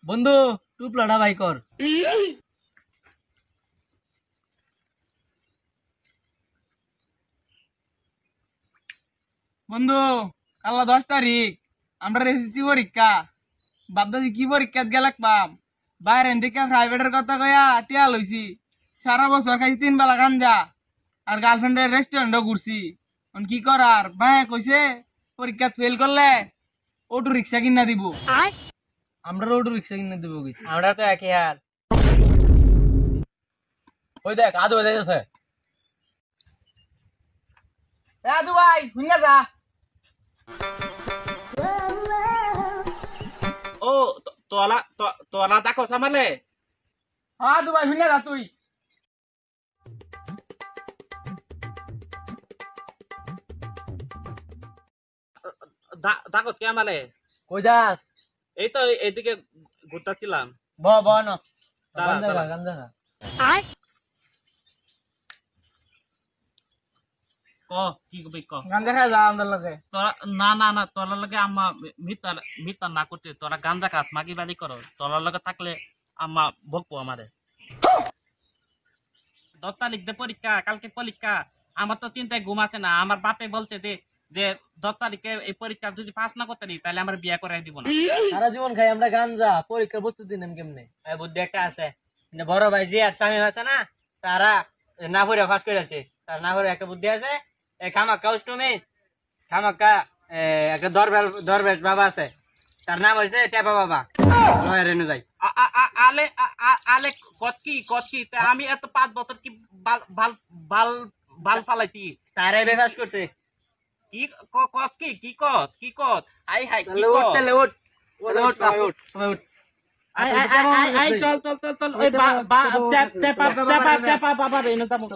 বন্ধু টুপলাটা বাই কর। বন্ধু কাল 10 তারিখ আমরা এসেছি পরীক্ষা, বাপদাদি কি পরীক্ষা গেলাক পাম বাইরে থেকে প্রাইভেটের কথা কয়া টিয়া লইছি। সারা বছর খাইছি 3 বেলা গাঞ্জা আর গার্লফ্রেন্ডের রেস্টুরেন্টও ঘুরছি। কি করার ভাই কইছে পরীক্ষা ফেল করলে অটো রিক্সা কিনা দিব। আমরা অটো রিক্সা কিনা দিব কইছি। আমরা তো একই হাল। ওই দেখ আদু হয়ে যাচ্ছে। আদু ভাই হুইনা যা। ও তোলা তোলা দেখো সামালে। আদু ভাই হুইনা যা তুই। দেখো কে আমালে কই যাস? এই তো এইদিকে ঘুরতেছিলাম। ব ব ন গাঞ্জা খা গাঞ্জা খা। ক কি কবি ক। গাঞ্জা খা যা আমরা লগে। তোরা না না না তোর লগে আম্মা মিথ্যা মিথ্যা না করতে, তোরা গাঞ্জা খাত মাগি বাড়ি করো, তোর লগে থাকলে আম্মা বকবো আমারে। 10 তারিখ দে পরীক্ষা, কালকে পরীক্ষা। আমার তো চিন্তায় ঘুম আসে না। আমার বাপে বলছে যে যে 10 তারিখে এই পরীক্ষা যদি পাস না করতে নি তাহলে আমার বিয়ে করাই দিব না। সারা জীবন খাই আমরা গাঞ্জা, পরীক্ষার প্রস্তুতি নেন কেমনে? বুদ্ধি একটা আছে। বড় ভাই জিয়াদ স্বামী আছে না, তারা না পড়ে ফাঁস করে আছে। তার না পড়ে একটা বুদ্ধি আছে, খামাক্কা উষ্টমে খামাক্কা একটা দরবেশ বাবা আছে, তার নাম হয়েছে টেপা বাবা। রেনু যাই আলে আলে কত কি তা আমি এত 5 বছর কি বাল বাল বাল বাল ফালাইতি তারাই বেফাস করছে। কি কত কি কত আই হাই কি উঠ কত তাহলে উঠ উঠ উঠ উঠ। আই চল ওই টেপা বাবা রেনু যাবো।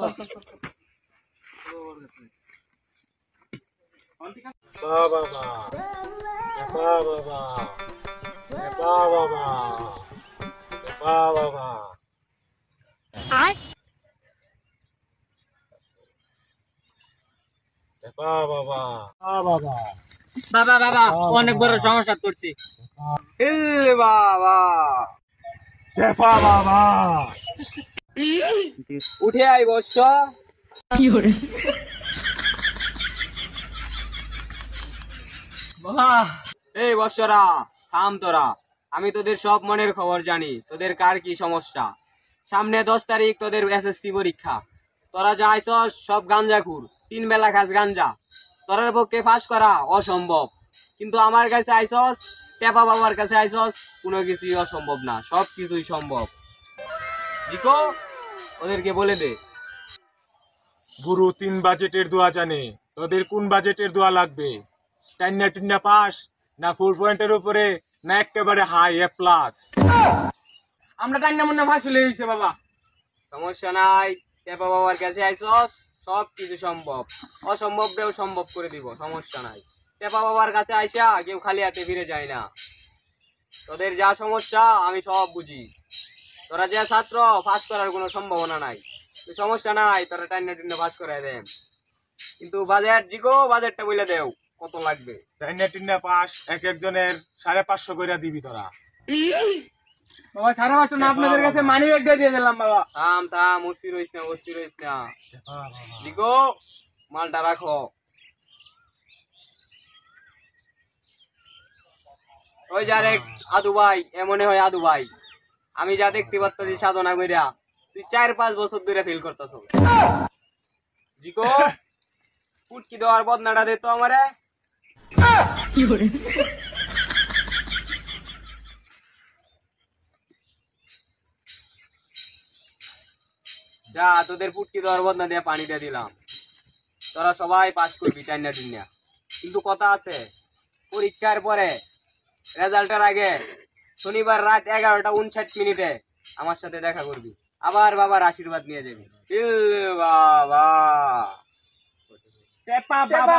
বাবা বাবা অনেক বড় সমস্যা করছি। উঠে আই বৎস। বাবা এই বৎসরা থাম তোরা, আমি তোদের সব মনের খবর জানি, তোদের কার কি সমস্যা। সামনে 10 তারিখ তোদের এসএসসি পরীক্ষা। তোরা যা আইসস সব গাঞ্জাখুর, 3 বেলা খাস গাঞ্জা। তোরার পক্ষে ফাঁস করা অসম্ভব, কিন্তু আমার কাছে আইসস, টেপা বাবার কাছে আইসস, কোনো কিছুই অসম্ভব না, সব কিছুই সম্ভব। জিকো ওদেরকে বলে দে। গুরু 3 বাজেটের দোয়া জানে, তোদের কোন বাজেটের দোয়া লাগবে? টাইনা টিন্না পাস না 4 পয়েন্টের উপরে না একেবারে হাই A+? আমরা টান্না মুন্না ফাঁস হয়ে গেছে বাবা। সমস্যা নাই, টেপা বাবার কাছে আইসস, সব কিছু সম্ভব। অসম্ভবটাও সম্ভব করে দিব, সমস্যা নাই। টেপা বাবার কাছে আইসা কেউ খালি হাতে ফিরে যায় না। তোদের যা সমস্যা আমি সব বুঝি। তোরা যে ছাত্র, পাস করার কোনো সম্ভাবনা নাই। সমস্যা নাই, তোরা টাইনা টিন্না পাস করাই দেন, কিন্তু বাজেট জিগো বাজেটটা বলে দেও কত লাগবে। টাইনা টিন্না পাস এক একজনের 550 কইরা দিবি তোরা। বাবা 550 না, আপনাদের কাছে মানি ব্যাগ দিয়ে দিলাম বাবা। থাম থাম, অস্থির হইস না। জিগো মালটা রাখো। ওই যার এক আদু ভাই, এমনে হয় আদু ভাই। আমি যা দেখতে পাচ্ছি সাধনা কইরা তুই 4-5 বছর ধরে ফেল করতেছ। জিগো পুটকি দেওয়ার বদনাটা দে তো আমারে। যা তোদের পুটকি দেওয়ার বদনা দিয়ে পানি দিয়ে দিলাম। তোরা সবাই পাস করবি টাইনা টিন্না, কিন্তু কথা আছে, পরীক্ষার পরে রেজাল্টের আগে শনিবার রাত 11টা 59 মিনিটে আমার সাথে দেখা করবি, আবার বাবার আশীর্বাদ নিয়ে যাবি। বাবা টেপা বাবা